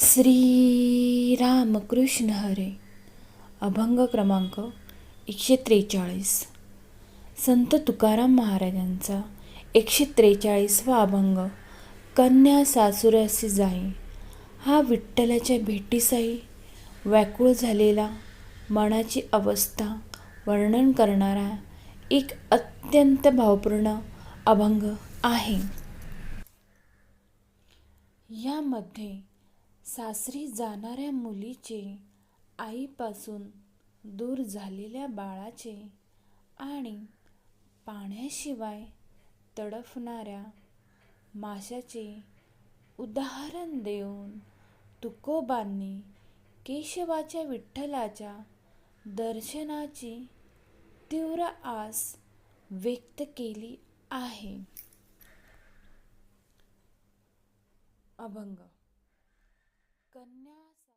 श्री रामकृष्ण हरे. अभंग क्रमांक 143. संत तुकाराम महाराजांचा 143वा अभंग. कन्या सासुरसी जाई. हा विठ्ठलाच्या भेटीसाई व्याकुळ झालेला मनाची अवस्था वर्णन करणारा एक अत्यंत भावपूर्ण अभंग आहे. यामध्ये सासरी जाणाऱ्या मुलीचे, आईपासून दूर झालेल्या बाळाचे आणि पाण्याशिवाय तडफणाऱ्या माशाचे उदाहरण देऊन तुकोबांनी केशवाच्या विठ्ठलाच्या दर्शनाची तीव्र आस व्यक्त केली आहे. अभंग. कन्या